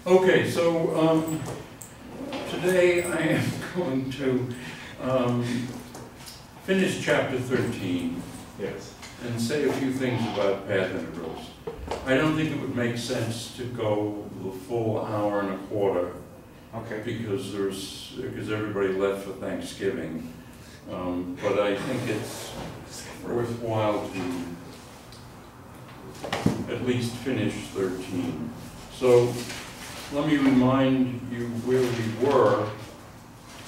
Okay, so today I am going to finish chapter 13. Yes. And say a few things about path integrals. I don't think it would make sense to go the full hour and a quarter. Okay. Because everybody left for Thanksgiving. But I think it's worthwhile to at least finish 13. So let me remind you where we were.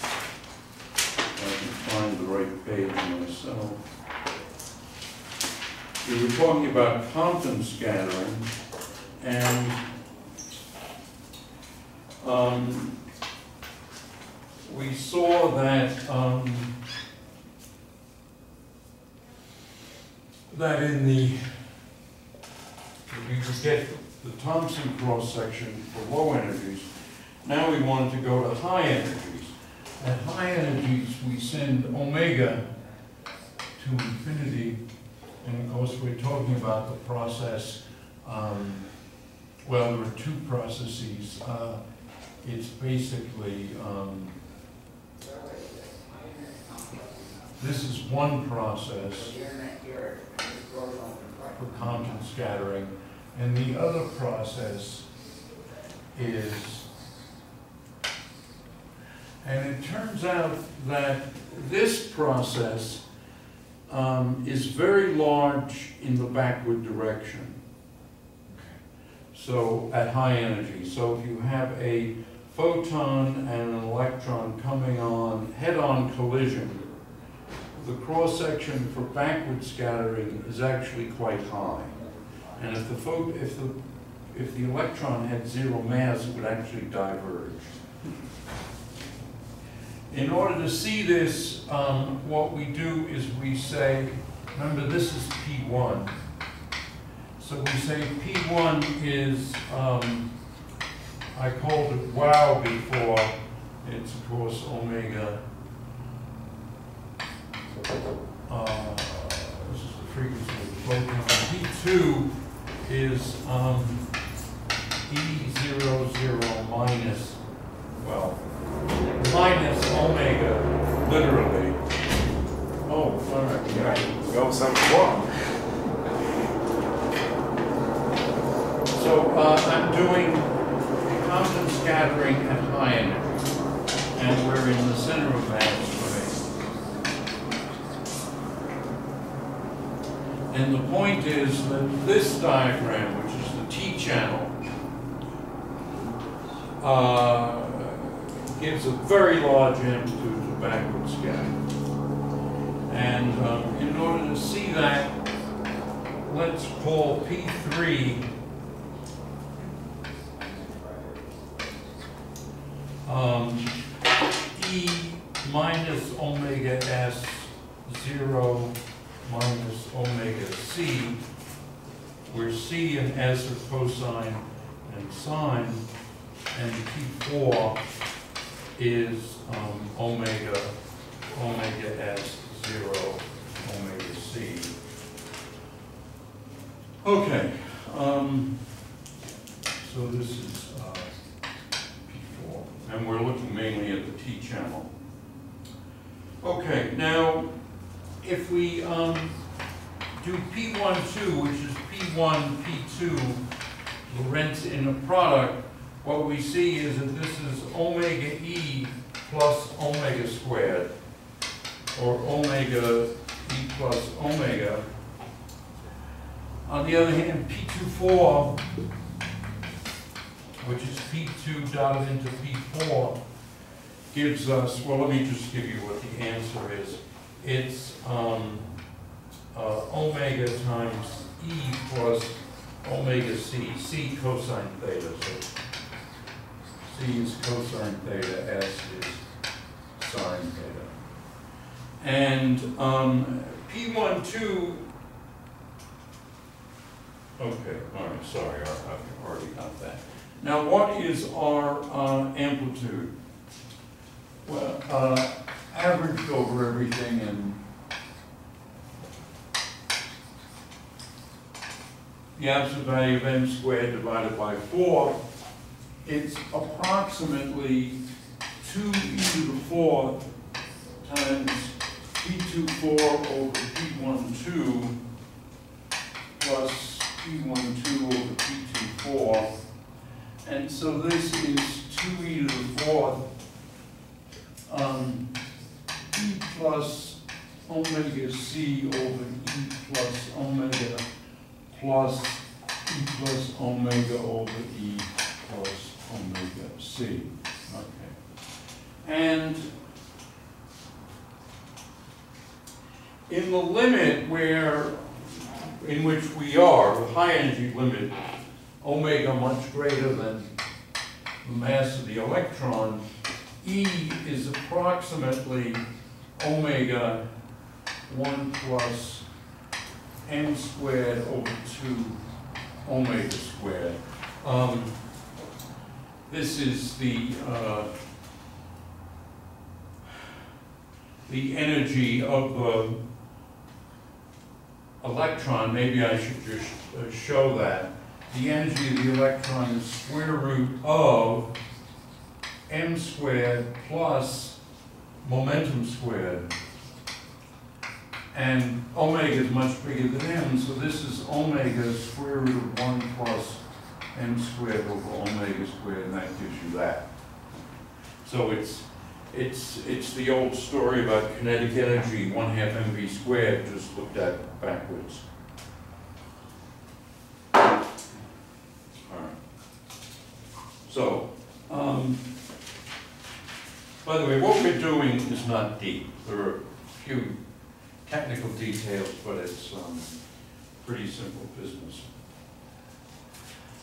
I can find the right page myself. We were talking about Compton scattering, and we saw that that in the we could get the Thomson cross section for low energies. Now we wanted to go to high energies. At high energies, we send omega to infinity. And of course, we're talking about the process, well, there are two processes. It's basically, this is one process for Compton scattering, and the other process is, and it turns out that this process is very large in the backward direction. So at high energy. So if you have a photon and an electron coming on head-on collision, the cross-section for backward scattering is actually quite high. And if the electron had zero mass, it would actually diverge. In order to see this, what we do is we say, remember this is P1. So we say P1 is, I called it wow before, it's of course omega. This is the frequency of the photon. P2 is E00 minus, well, minus omega, literally. Oh, all right, yeah. Go something wrong. So I'm doing Compton scattering at high energy, and we're in the center of mass space. And the point is that this diagram, which is the T channel, gives a very large amplitude to backward scattering. And in order to see that, let's call P3 E minus omega S 0 minus omega C, where C and S are cosine and sine, and P4 is omega S 0 omega C. Okay, so this is P4, and we're looking mainly at the T channel. Okay, now if we do P12, which is P1, P2, Lorentz in a product, what we see is that this is omega E plus omega squared, or omega E plus omega. On the other hand, P24, which is P2 dotted into P4, gives us, well, let me just give you what the answer is. It's omega times E plus omega C, C cosine theta. So C is cosine theta, S is sine theta. And P12, okay, all right, sorry, I've already got that. Now, what is our amplitude? Well, averaged over everything, and the absolute value of m squared divided by 4 it's approximately 2 e to the 4th times P24 over P12 plus P12 over P24. And so this is 2 e to the 4th e plus omega c over e plus omega plus e plus omega over e plus omega c. Okay. And in the limit in which we are, the high energy limit, omega much greater than the mass of the electron, E is approximately omega 1 plus m squared over 2 omega squared. This is the energy of the electron. Maybe I should just show that. The energy of the electron is square root of m squared plus momentum squared. And omega is much bigger than m, so this is omega square root of 1 plus m squared over omega squared, and that gives you that. So it's the old story about kinetic energy, 1/2 mv squared, just looked at backwards. All right. So, by the way, what we're doing is not deep. There are a few technical details, but it's pretty simple business.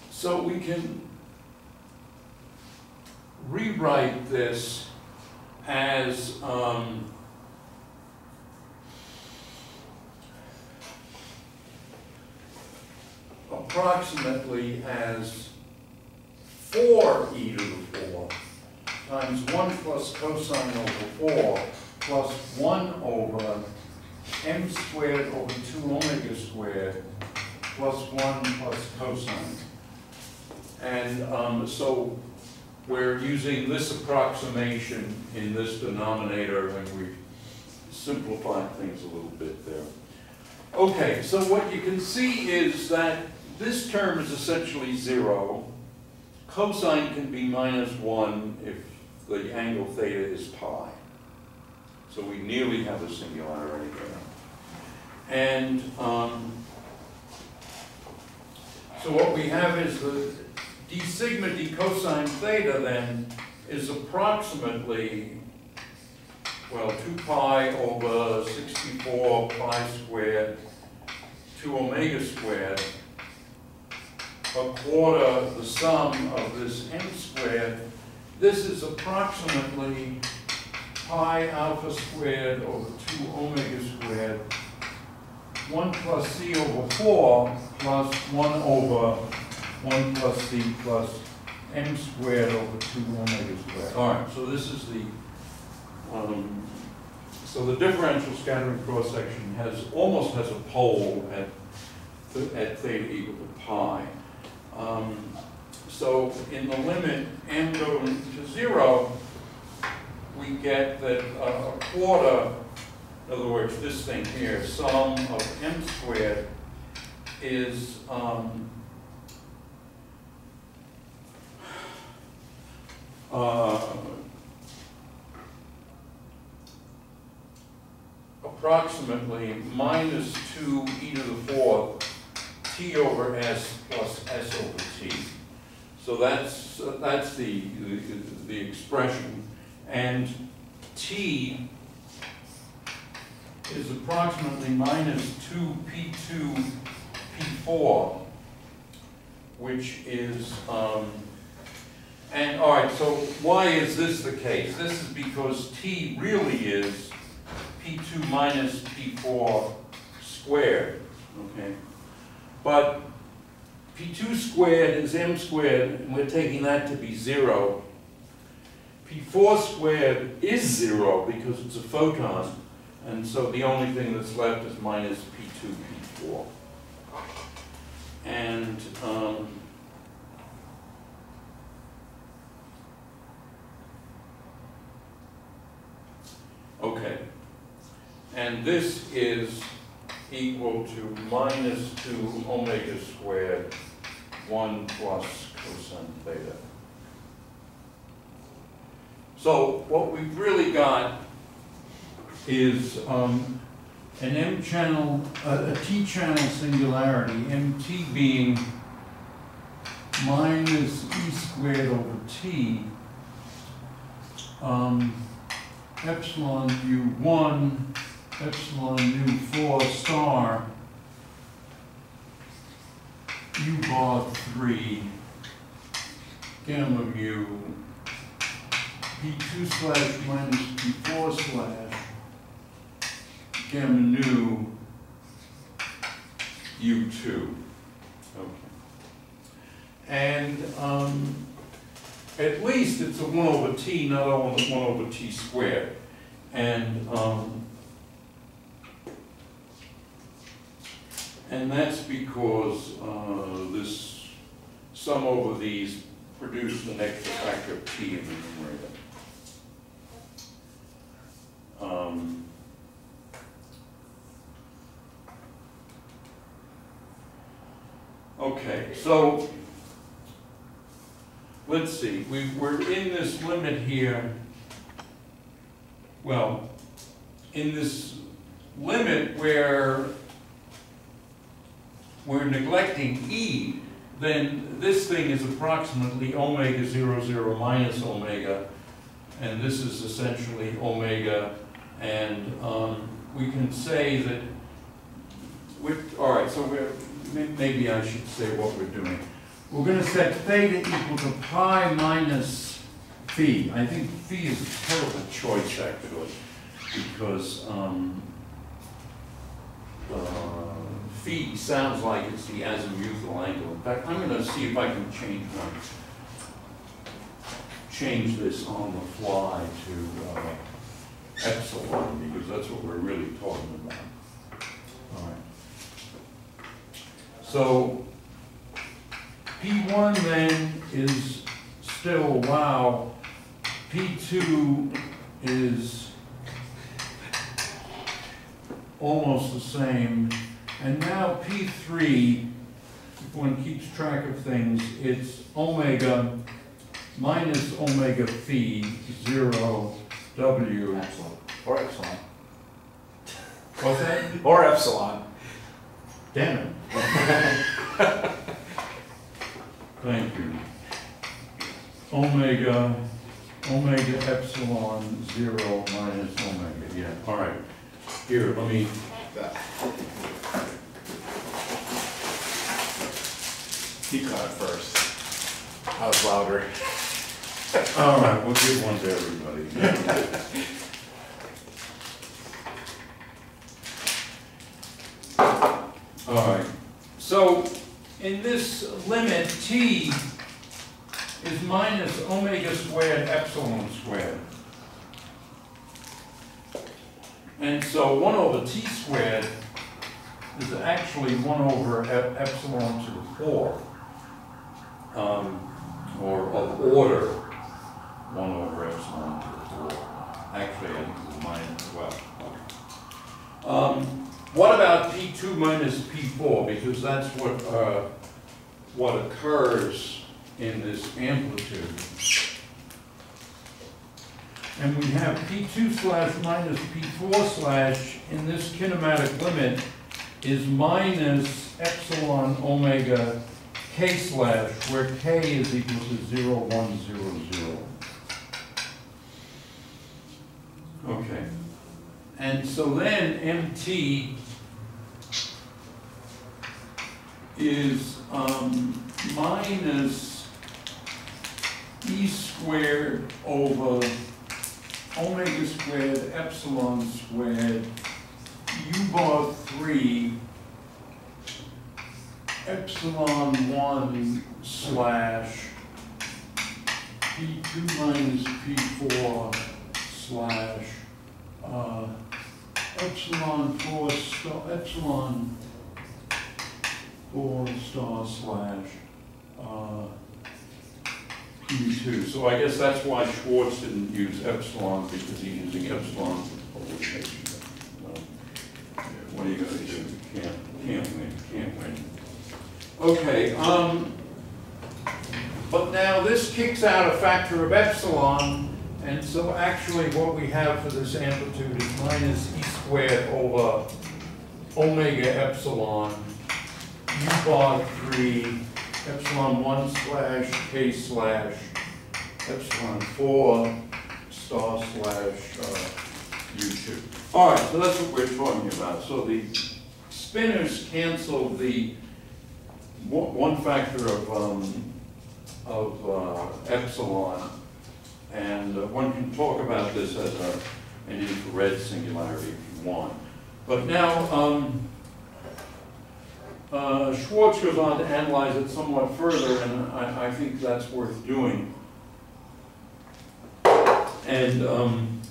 So we can rewrite this as approximately as 4e to the 4 times 1 plus cosine over 4 plus 1 over m squared over 2 omega squared plus 1 plus cosine. And so we're using this approximation in this denominator, and we've simplified things a little bit there. Okay, so what you can see is that this term is essentially 0. Cosine can be -1 if the angle theta is pi. So we nearly have a singularity there. And so what we have is the d sigma d cosine theta then is approximately, well, 2 pi over 64 pi squared 2 omega squared, a quarter the sum of this m squared. This is approximately pi alpha squared over 2 omega squared, 1 plus c over 4 plus 1 over 1 plus c plus m squared over 2 omega squared. All right, so this is the, so the differential scattering cross-section almost has a pole at theta equal to pi. So in the limit m going to 0, we get that a quarter, in other words, this thing here, sum of m squared is approximately -2 e to the 4th t over s plus s over t. So that's the expression, and t is approximately -2 p2 p4, which is and all right. So why is this the case? This is because t really is p2 minus p4 squared. Okay. But P2 squared is m squared, and we're taking that to be 0. P4 squared is 0 because it's a photon, and so the only thing that's left is minus P2, P4. And and this is equal to minus 2 omega squared 1 plus cosine theta. So what we've really got is an M-channel, a T-channel singularity, MT being minus E squared over T, epsilon mu1, epsilon mu4 star, U bar 3, gamma mu, P2 slash minus P4 slash, gamma nu, U2. Okay. And at least it's a 1 over T, not a 1 over T squared. And that's because this sum over these produced an extra factor of T in the numerator. Okay, so let's see. We're in this limit here. Well, in this limit where we're neglecting E, then this thing is approximately omega 0, 0 minus omega, and this is essentially omega, and we can say that all right, so maybe I should say what we're doing. We're going to set theta equal to pi minus phi. I think phi is a terrible choice, actually, because phi sounds like it's the azimuthal angle. In fact, I'm going to see if I can change this on the fly to epsilon, because that's what we're really talking about. All right. So P1 then is still, wow, P2 is almost the same, and now P3, if one keeps track of things, it's omega minus omega phi 0 W. Epsilon. Or epsilon. What's that? Or epsilon. Damn it. Thank you. Omega epsilon 0 minus omega. Yeah, all right. Here, let me. He caught it first. I was louder. All right, we'll give one to everybody. All right. So in this limit, T is minus omega squared epsilon squared. And so 1 over T squared is actually 1 over epsilon to the 4, or of order 1 over epsilon to the 4. Actually, I think it's minus 12. What about P2 minus P4? Because that's what occurs in this amplitude. And we have P2 slash minus P4 slash in this kinematic limit is minus epsilon omega K slash, where K is equal to 0, 1, 0, 0. Okay. And so then MT is minus E squared over omega squared epsilon squared U bar 3 epsilon 1 slash P2 minus P4 slash epsilon 4 star slash P2. So I guess that's why Schwartz didn't use epsilon, because he's using epsilon for polarization. What are you gonna do? You can't win. Okay, but now this kicks out a factor of epsilon, and so actually what we have for this amplitude is minus e squared over omega epsilon u bar 3 epsilon 1 slash k slash epsilon 4 star slash u2. All right, so that's what we're talking about. So the spinors cancel the one factor of epsilon, and one can talk about this as an infrared singularity if you want. But now Schwartz goes on to analyze it somewhat further, and I think that's worth doing. And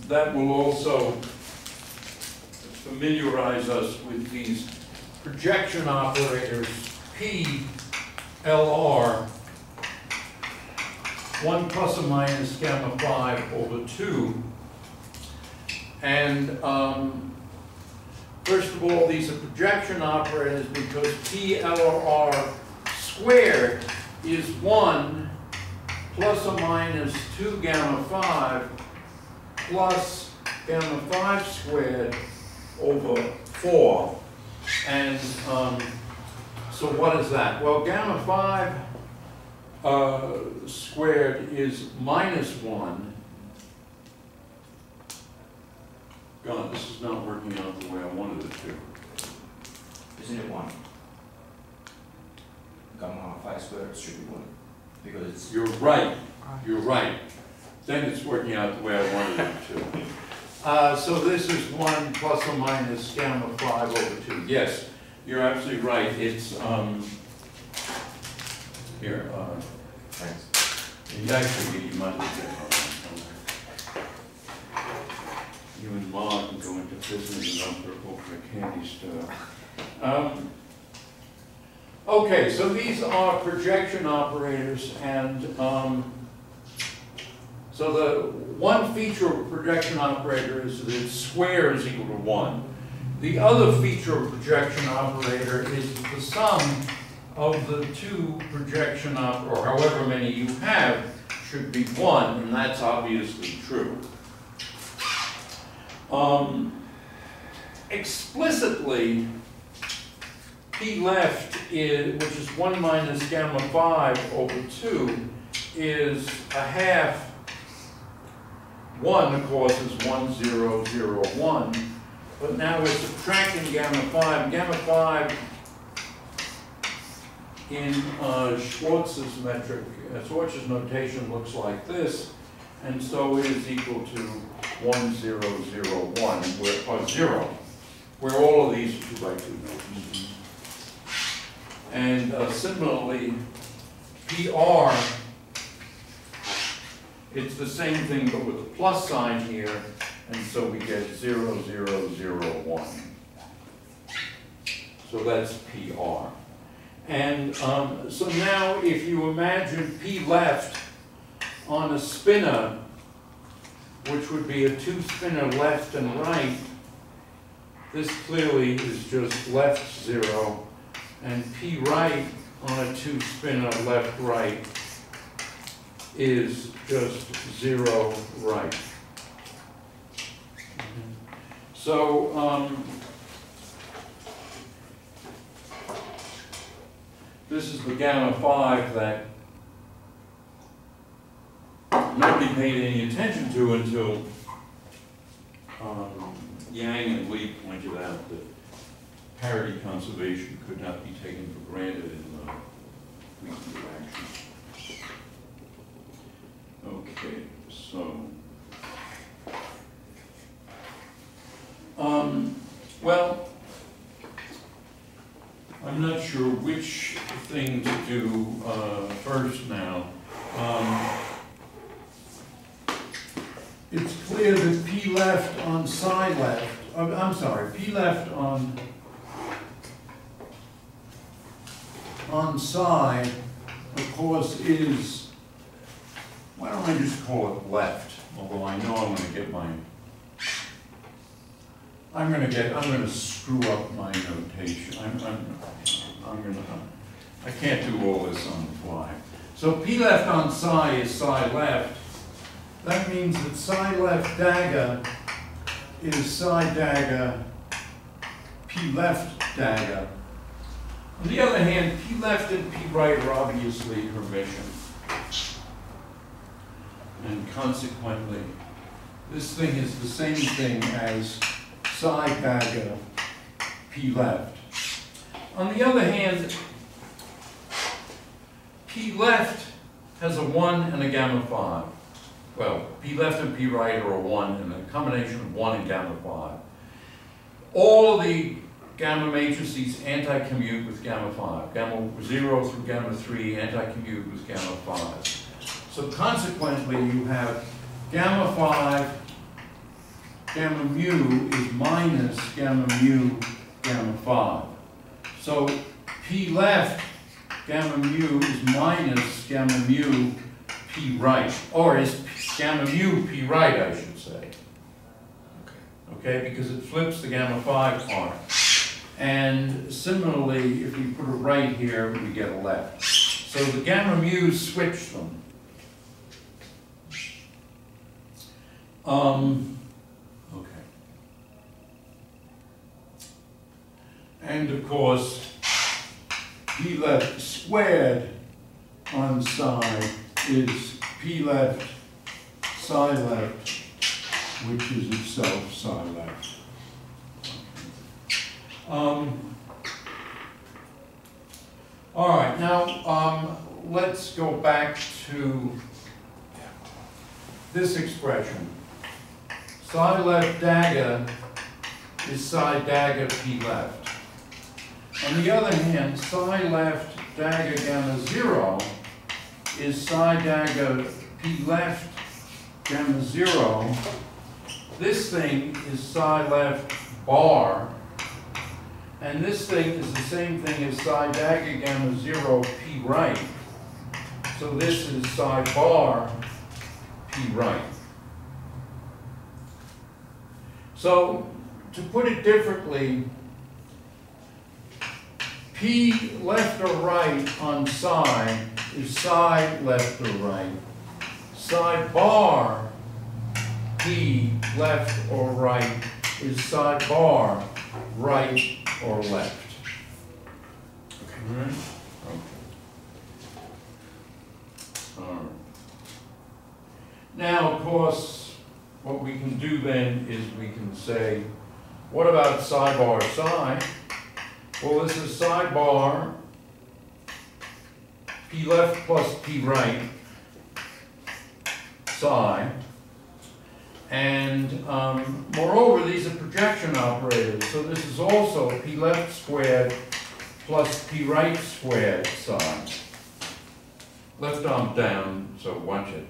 that will also familiarize us with these projection operators P, LR, 1 plus or minus gamma 5 over 2. And first of all, these are projection operators because P, L, or R squared is 1 plus or minus 2 gamma 5 plus gamma 5 squared over 4. And so what is that? Well, gamma 5 squared is minus 1. God, this is not working out the way I wanted it to. Isn't it 1? Gamma 5 squared should be 1. Because it's... You're right. You're right. Then it's working out the way I wanted it to. So this is 1 plus or minus gamma 5 over 2. Yes, you're absolutely right. It's, here, Thanks. you actually, you might as well get you and Ma can go into business and open a candy store. Okay, so these are projection operators, and so the one feature of a projection operator is that its square is equal to 1. The other feature of a projection operator is that the sum of the two projection or however many you have should be 1, and that's obviously true. Explicitly, P left is, which is 1 minus gamma 5 over 2, is a half. 1, of course, is 1, 0, 0, 1. But now we're subtracting gamma 5. Gamma 5 in Schwartz's metric, Schwartz's notation looks like this, and so it is equal to 1, 0, 0, 1, or 0, where all of these are 2 by 2 numbers. And similarly, PR, it's the same thing but with a plus sign here, and so we get 0, 0, 0, 1. So that's PR. And so now if you imagine P left on a spinor, which would be a 2-spinor left and right, this clearly is just left 0, and P right on a 2-spinor left right is just 0 right. So this is the gamma 5 that nobody paid any attention to until Yang and Lee pointed out that parity conservation could not be taken for granted in the weak interaction. Okay, so well, I'm not sure which thing to do first now. It's clear that P left on psi left, I'm sorry, P left on psi, of course, is, why don't I just call it left? Although I know I'm going to get my I'm gonna screw up my notation. I can't do all this on the fly. So P left on psi is psi left. That means that psi left dagger is psi dagger P left dagger. On the other hand, P left and P right are obviously Hermitian. And consequently, this thing is the same thing as psi dagger P left. On the other hand, P left has a 1 and a gamma 5. Well, P left and P right are a 1 and a combination of 1 and gamma 5. All the gamma matrices anti-commute with gamma 5. Gamma 0 through gamma 3 anti-commute with gamma 5. So consequently, you have gamma 5, gamma mu is minus gamma mu, gamma 5. So P left, gamma mu is minus gamma mu, P right. Or is gamma mu, P right, I should say. Okay, because it flips the gamma 5 part. And similarly, if we put a right here, we get a left. So the gamma mu's switch them. Okay. And of course, P left squared on psi is P left psi left, which is itself psi left. All right, now let's go back to this expression. Psi left dagger is psi dagger P left. On the other hand, psi left dagger gamma 0 is psi dagger P left gamma 0. This thing is psi left bar. And this thing is the same thing as psi dagger gamma 0 P right. So this is psi bar P right. So to put it differently, P left or right on psi is psi left or right. Psi bar P left or right is psi bar right or left. Okay. All right. Okay. All right. Now, of course, what we can do then is we can say, what about psi bar psi? Well, this is psi bar P left plus P right psi. And moreover, these are projection operators. So this is also P left squared plus P right squared psi. Left arm down, so watch it.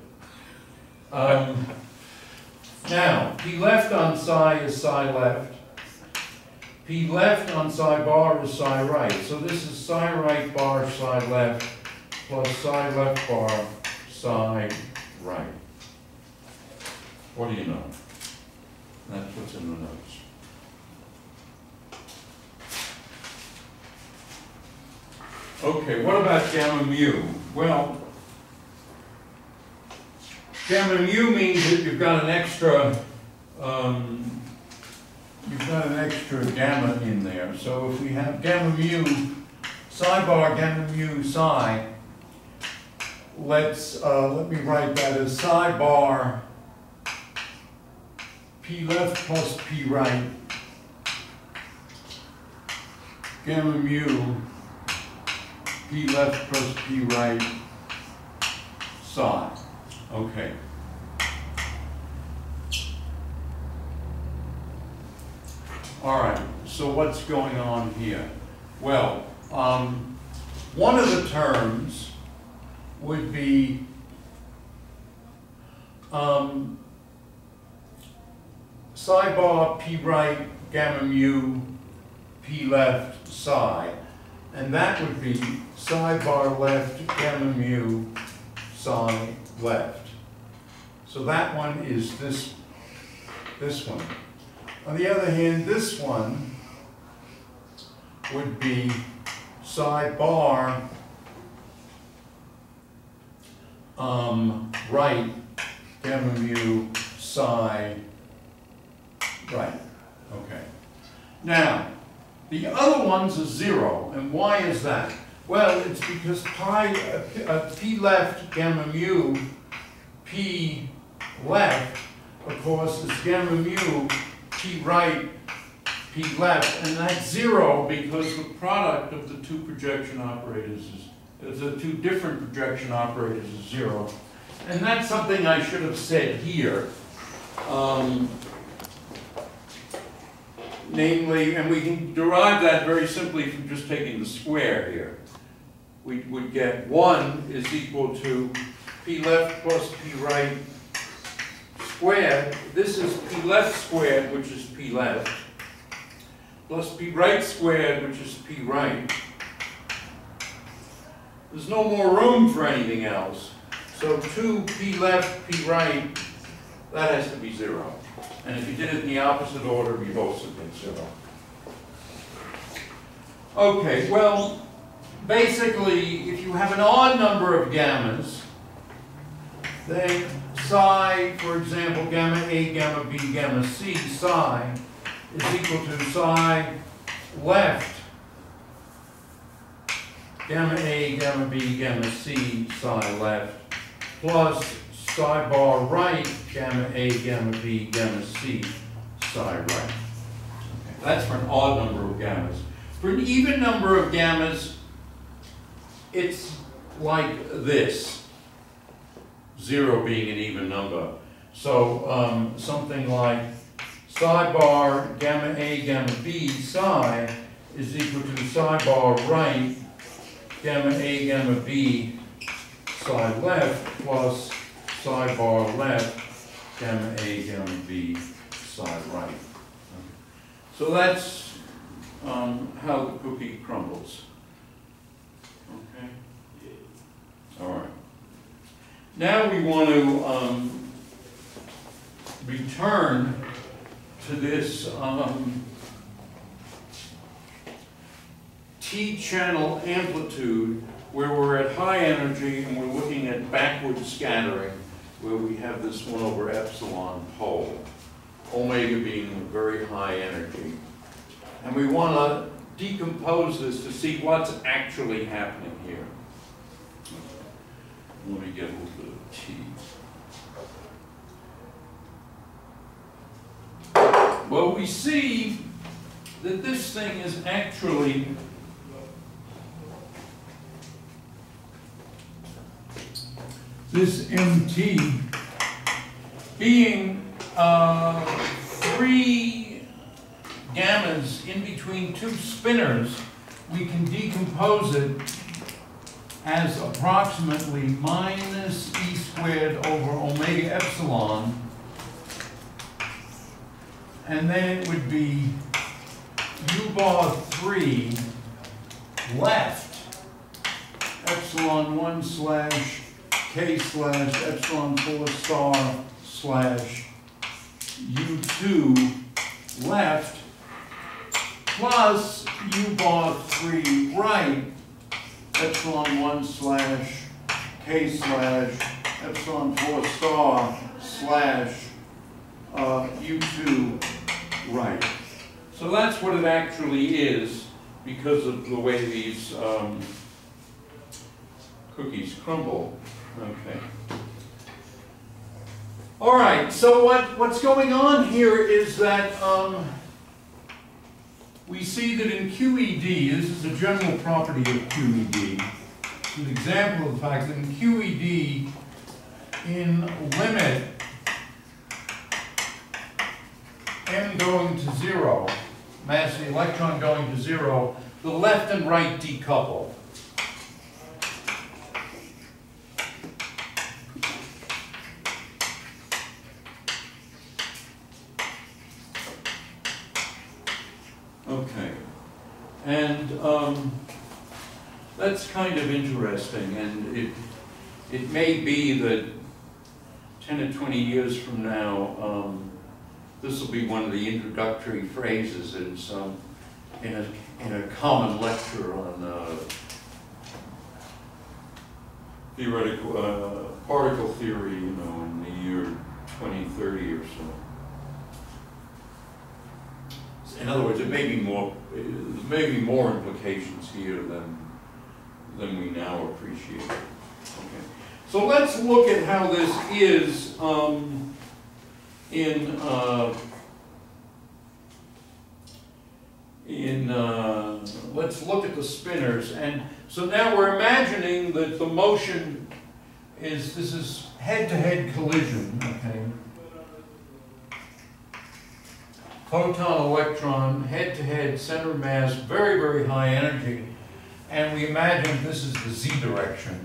Now, P left on psi is psi left. P left on psi bar is psi right. So this is psi right bar psi left plus psi left bar psi right. What do you know? That's what's in the notes. Okay, what about gamma mu? Well, gamma mu means that you've got an extra gamma in there. So if we have gamma mu, psi bar gamma mu psi, let me write that as psi bar P left plus P right, gamma mu, P left plus P right, psi. Okay. All right, so what's going on here? Well, one of the terms would be psi bar P right gamma mu P left psi, and that would be psi bar left gamma mu psi left. So that one is this one. On the other hand, this one would be psi bar right, gamma mu psi right. Okay. Now, the other one's a 0, and why is that? Well, it's because p left gamma mu p left, of course, is gamma mu p right p left, and that's 0 because the product of the two projection operators is the two different projection operators is 0, and that's something I should have said here. Namely, and we can derive that very simply from just taking the square here. We would get 1 is equal to p left plus p right squared. This is p left squared, which is p left, plus p right squared, which is p right. There's no more room for anything else. So 2p left, p right, that has to be 0. And if you did it in the opposite order, you'd also get 0. Okay, well, basically, if you have an odd number of gammas, then psi, for example, gamma A, gamma B, gamma C, psi is equal to psi left, gamma A, gamma B, gamma C, psi left, plus psi bar right, gamma A, gamma B, gamma C, psi right. Okay. That's for an odd number of gammas. For an even number of gammas, it's like this, 0 being an even number. So something like psi bar gamma A, gamma B, psi is equal to psi bar right, gamma A, gamma B, psi left, plus psi bar left, gamma A, gamma B, psi right. So that's how the cookie crumbles. Okay? All right. Now we want to return to this T-channel amplitude where we're at high energy and we're looking at backward scattering, where we have this 1 over epsilon pole, omega being very high energy. And we want to decompose this to see what's actually happening here. Let me get a little bit of T. Well, we see that this thing is actually this MT being 3 gammas in between 2 spinners. We can decompose it as approximately minus E squared over omega epsilon, and then it would be U bar 3 left epsilon 1 slash K slash epsilon 4 star slash U2 left plus U bar 3 right epsilon 1 slash K slash epsilon 4 star slash U2 right. So that's what it actually is because of the way these cookies crumble. Okay. All right, so what's going on here is that we see that in QED, this is a general property of QED, it's an example of the fact that in QED, in limit m going to 0, mass of the electron going to 0, the left and right decouple. Okay, and that's kind of interesting, and it may be that 10 or 20 years from now, this will be one of the introductory phrases in a common lecture on theoretical particle theory, you know, in the year 2030 or so. In other words, there may be more implications here than we now appreciate. Okay. So let's look at how this is let's look at the spinors. And so now we're imagining that the motion this is head-to-head collision, okay? Photon-electron, head-to-head, center mass, very, very high energy. And we imagine this is the z direction.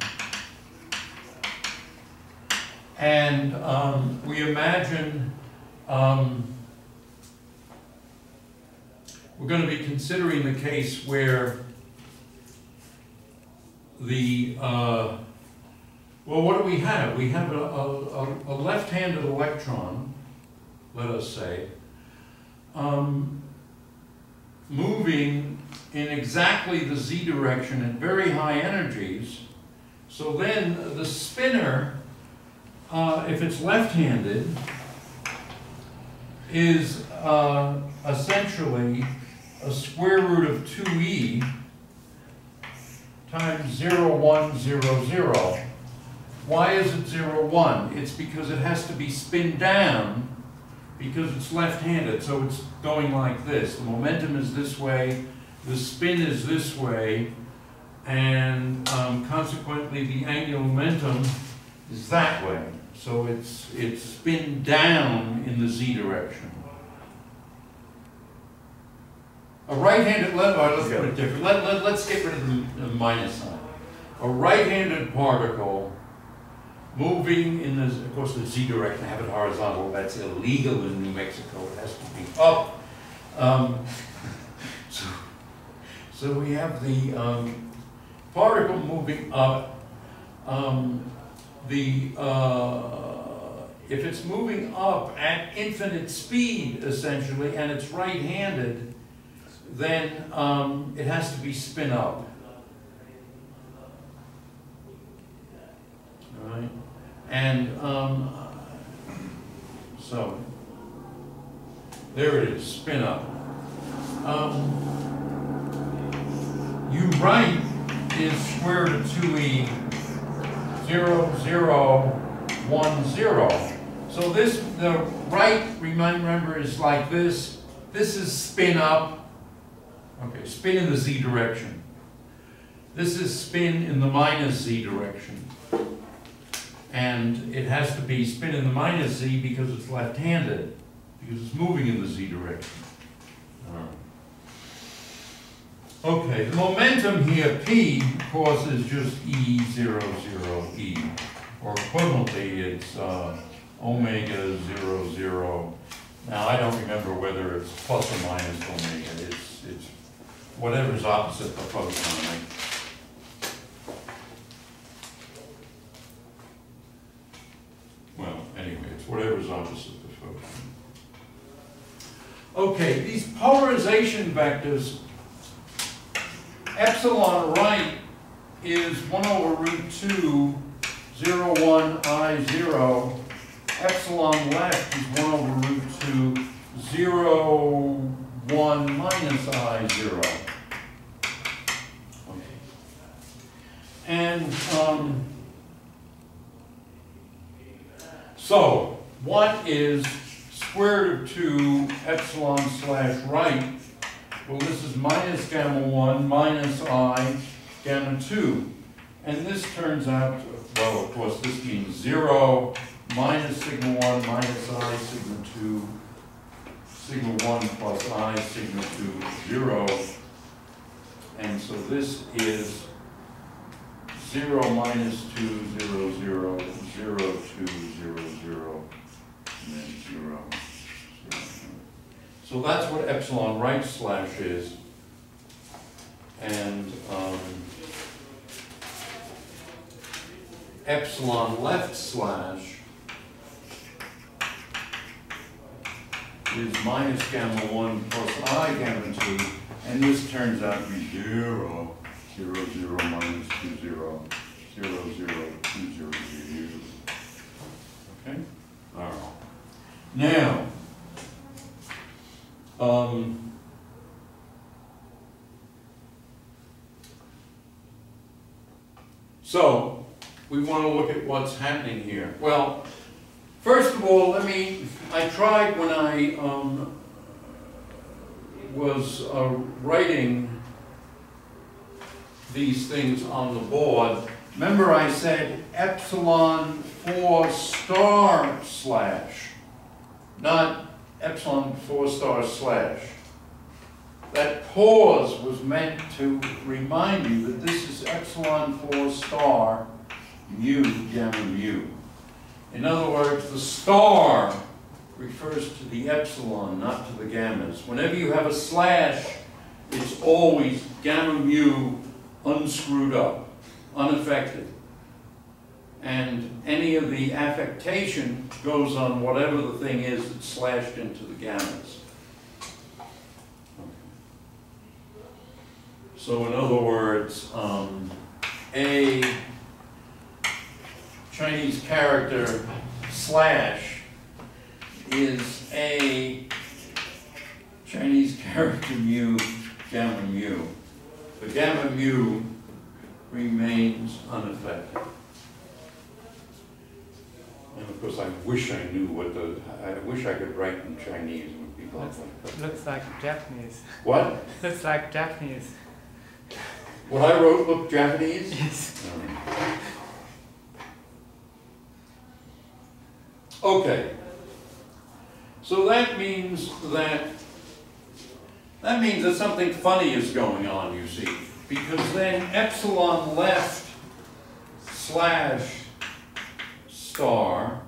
And we imagine we're going to be considering the case where well, what do we have? We have a left-handed electron, let us say, moving in exactly the z direction at very high energies. So then the spinor, if it's left-handed, is essentially a square root of 2e times 0, 1, 0, 0. Why is it 0, 1? It's because it has to be spin down because it's left-handed, so it's going like this. The momentum is this way, the spin is this way, and consequently the angular momentum is that way. So it's spin down in the z direction. A right-handed, let's put it different. Let's get rid of the minus sign. A right-handed particle moving in this, of course, the z direction, have it horizontal. That's illegal in New Mexico. It has to be up. So we have the particle moving up. If it's moving up at infinite speed, essentially, and it's right-handed, then it has to be spin up. All right? And so there it is, spin up. U right is square root of 2e 0, 0, 1, 0. So this, the right, remember, is like this. This is spin up. Okay, spin in the z direction. This is spin in the minus z direction. And it has to be spin in the minus z because it's left-handed, because it's moving in the z direction. All right. Okay, the momentum here, P, of course, is just E, 0, 0, E. Or equivalently, it's omega, 0, 0. Now, I don't remember whether it's plus or minus omega. It's whatever's opposite the photon, right? Well, anyway, it's whatever's opposite the photon. Okay, these polarization vectors, epsilon right is 1 over root 2, 0, 1, I, 0. Epsilon left is 1 over root 2, 0, 1, minus I, 0. Okay. And so what is square root of 2 epsilon slash right? Well, this is minus gamma 1 minus I gamma 2. And this turns out, well, of course, this means 0 minus sigma 1 minus I sigma 2, sigma 1 plus I sigma 2, 0. And so this is 0 minus 2, 0, 0, 0, 2, 0, 0, and then 0, 0. So that's what epsilon right slash is. And epsilon left slash is minus gamma 1 plus I gamma 2, and this turns out to be 0, 0, 0, minus 2, 0, 0, 0, 2, 0, 0. Okay? All right. Now, so we want to look at what's happening here. Well, first of all, I tried when I was writing these things on the board. Remember I said epsilon 4 star slash, not epsilon 4 star slash. That pause was meant to remind you that this is epsilon 4 star mu gamma mu. In other words, the star refers to the epsilon, not to the gammas. Whenever you have a slash, it's always gamma mu unscrewed up, unaffected. And any of the affectation goes on whatever the thing is that's slashed into the gammas. So in other words, a Chinese character slash is a Chinese character mu gamma mu. The gamma mu remains unaffected. And of course I wish I knew I wish I could write in Chinese. It would be lovely. Looks like Japanese. What? Looks like Japanese. What I wrote looked Japanese? Yes. Okay. So that means that something funny is going on, you see. Because then epsilon left slash star,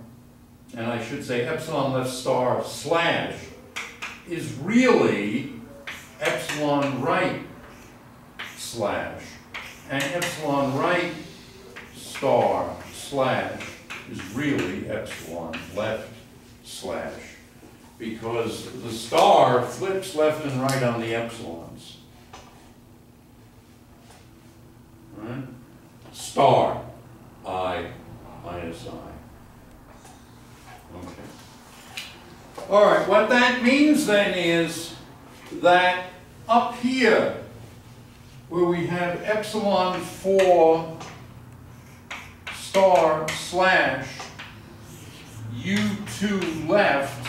and I should say epsilon left star slash, is really epsilon right slash, and epsilon right star slash is really epsilon left slash, because the star flips left and right on the epsilons. Right? Star, I minus I. Okay. All right, what that means then is that up here, where we have epsilon 4 star slash U2 left,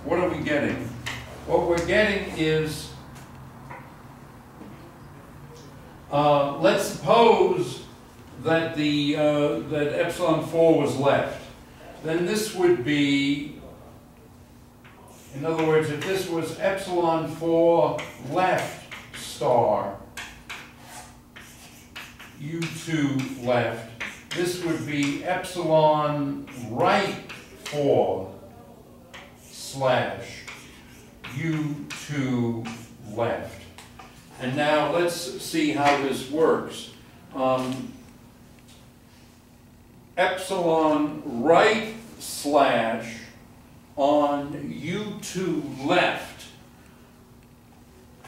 what are we getting? What we're getting is, let's suppose that that epsilon 4 was left. Then this would be, in other words, if this was epsilon 4 left star U2 left, this would be epsilon right 4 slash U2 left. And now let's see how this works. Epsilon right slash on U2 left,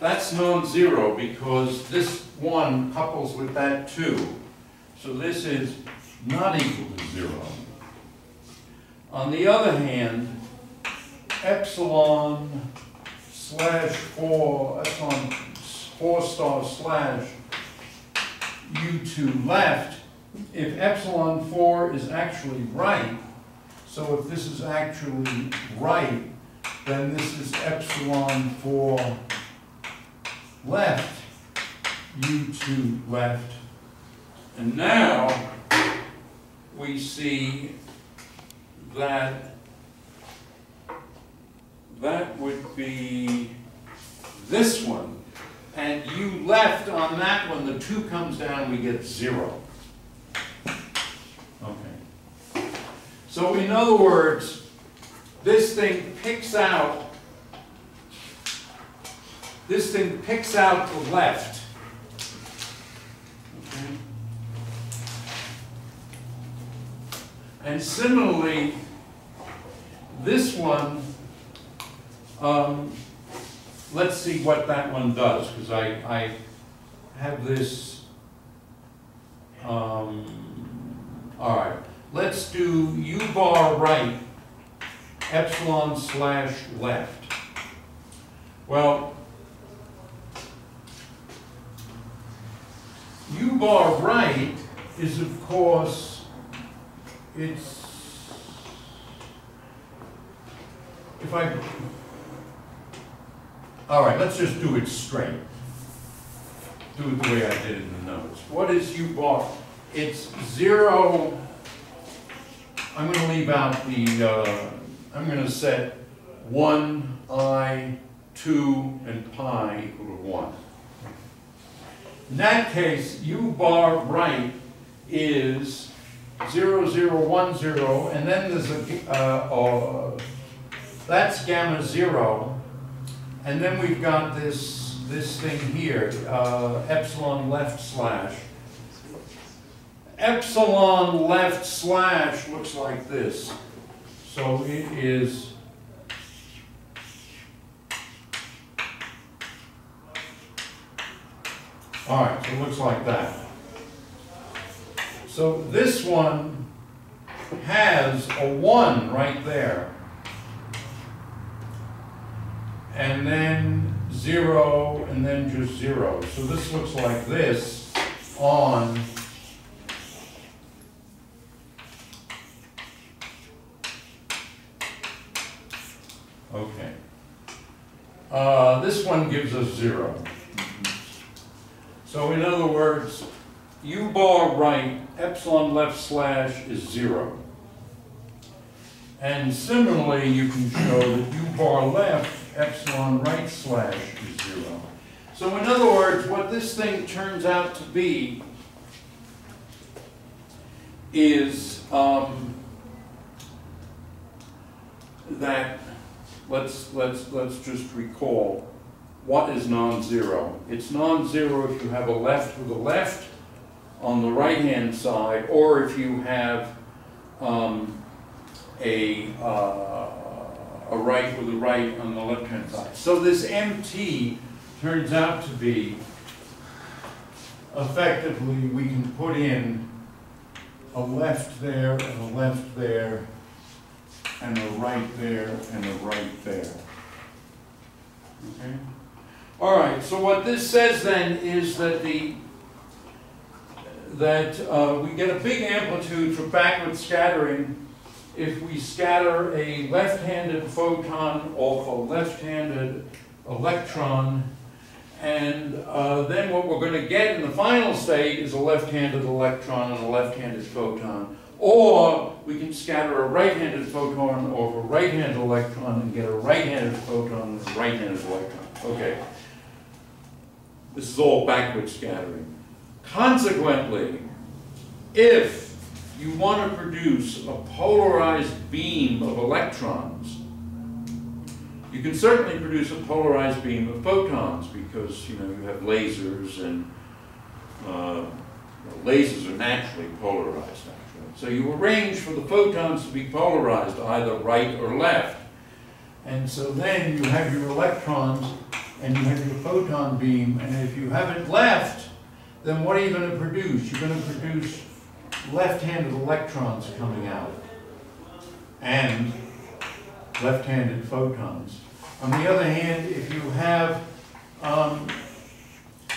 that's non-zero because this 1 couples with that 2. So this is not equal to 0. On the other hand, epsilon slash 4, epsilon 4 star slash U2 left, if epsilon 4 is actually right, so if this is actually right, then this is epsilon 4 left, U2 left. And now we see that that would be this one. And U left on that one, the 2 comes down, we get 0. Okay. So in other words, this thing picks out the left. Okay. And similarly, this one let's see what that one does, because I have this. All right, let's do U bar right, epsilon slash left. Well, U bar right is, of course, it's, if I, all right, let's just do it straight. Do it the way I did it in the notes. What is U bar? It's 0, I'm going to leave out the, I'm going to set 1, I, 2, and pi equal to 1. In that case, U bar right is 0, 0, 1, 0, and then there's a, that's gamma 0, and then we've got this thing here, epsilon left slash. Epsilon left slash looks like this. So it is all right, so it looks like that. So this one has a 1 right there. And then 0, and then just 0. So this looks like this on okay. This one gives us 0. So in other words, U bar right, epsilon left slash is 0. And similarly, you can show that U bar left, epsilon right slash is 0. So in other words, what this thing turns out to be is that let's just recall what is non-zero. It's non-zero if you have a left with a left on the right-hand side, or if you have a right with a right on the left-hand side. So this MT turns out to be, effectively, we can put in a left there, and a left there, and a right there, and a right there. Okay? All right, so what this says then is that we get a big amplitude for backward scattering if we scatter a left-handed photon off a left-handed electron, and then what we're going to get in the final state is a left-handed electron and a left-handed photon. Or we can scatter a right-handed photon off a right-handed electron and get a right-handed photon and a right-handed electron. Okay. This is all backward scattering. Consequently, if you want to produce a polarized beam of electrons, you can certainly produce a polarized beam of photons because, you know, you have lasers, and lasers are naturally polarized, actually. So you arrange for the photons to be polarized either right or left. And so then you have your electrons and you have your photon beam, and if you have it left, then what are you going to produce? You're going to produce left-handed electrons coming out and left-handed photons. On the other hand, if you have a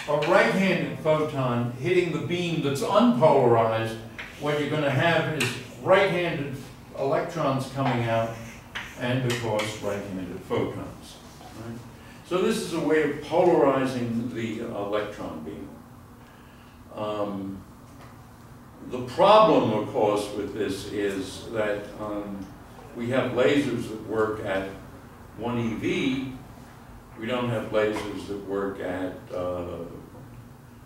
right-handed photon hitting the beam that's unpolarized, what you're going to have is right-handed electrons coming out and, of course, right-handed photons. Right? So this is a way of polarizing the electron beam. The problem, of course, with this is that we have lasers that work at 1 eV. We don't have lasers that work at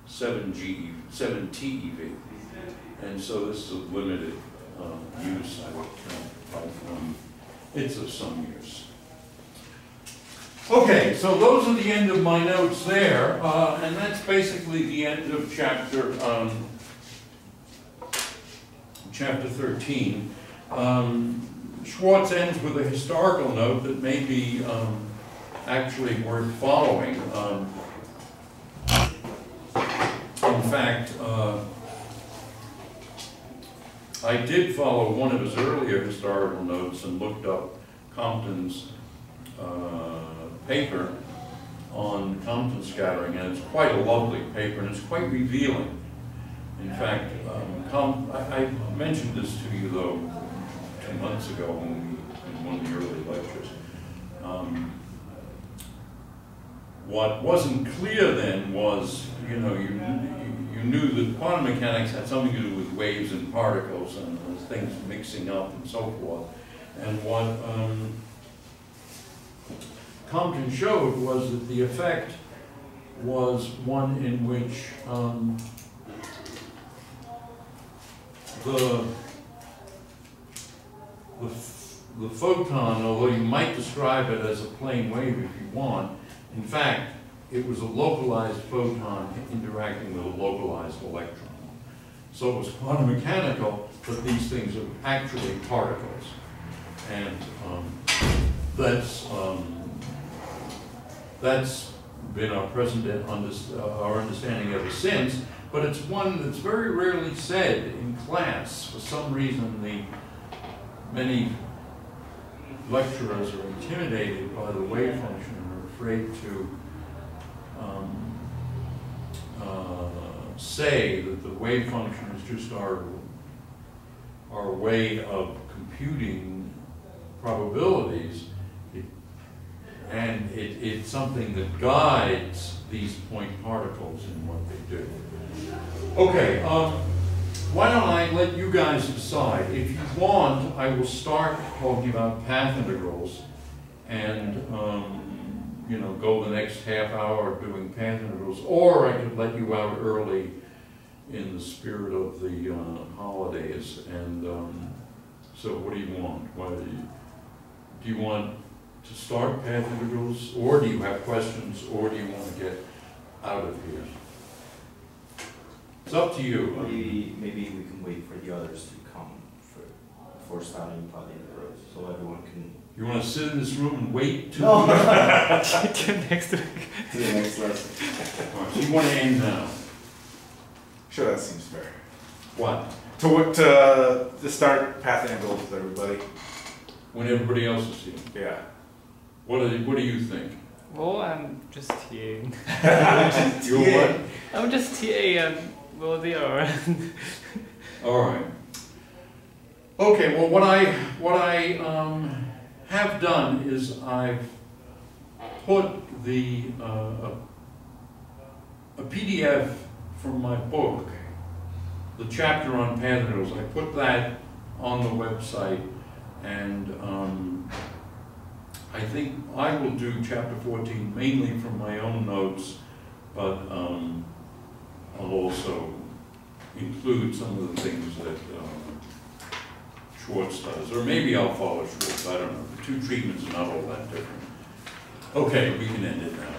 7 TeV. And so this is a limited use, I would count, but it's of some use. Okay, so those are the end of my notes there, and that's basically the end of chapter 13. Schwartz ends with a historical note that may be actually worth following. In fact, I did follow one of his earlier historical notes and looked up Compton's paper on Compton scattering, and it's quite a lovely paper, and it's quite revealing. In fact, I mentioned this to you, though, 2 months ago in one of the early lectures. What wasn't clear then was, you know, you knew that quantum mechanics had something to do with waves and particles and things mixing up and so forth. And what Compton showed was that the effect was one in which the photon, although you might describe it as a plane wave if you want, in fact, it was a localized photon interacting with a localized electron. So it was quantum mechanical, but these things are actually particles. And that's been our our understanding ever since, but it's one that's very rarely said in class. For some reason, many lecturers are intimidated by the wave function and are afraid to say that the wave function is just our way of computing probabilities, and it's something that guides these point particles in what they do. Okay, why don't I let you guys decide? If you want, I will start talking about path integrals and you know, go the next half hour doing path integrals, or I could let you out early in the spirit of the holidays. And so what do you want? Do you want to start path integrals, or do you have questions, or do you want to get out of here? It's up to you. Maybe we can wait for the others to come before starting path integrals, so everyone can. You want to sit in this room and wait till No. Till next week. To the next lesson. All right, so you want to end now? Sure, that seems fair. What? To start path integrals with everybody. When everybody else is here. Yeah. What do you think? Well, I'm just TAing. You're what? I'm just TA and well, they are. All right. Okay. Well, what I have done is I've put a PDF from my book, the chapter on path integrals. I put that on the website, and I think I will do chapter 14 mainly from my own notes, but I'll also include some of the things that Schwartz does, or maybe I'll follow Schwartz, I don't know. The two treatments are not all that different. Okay, we can end it now.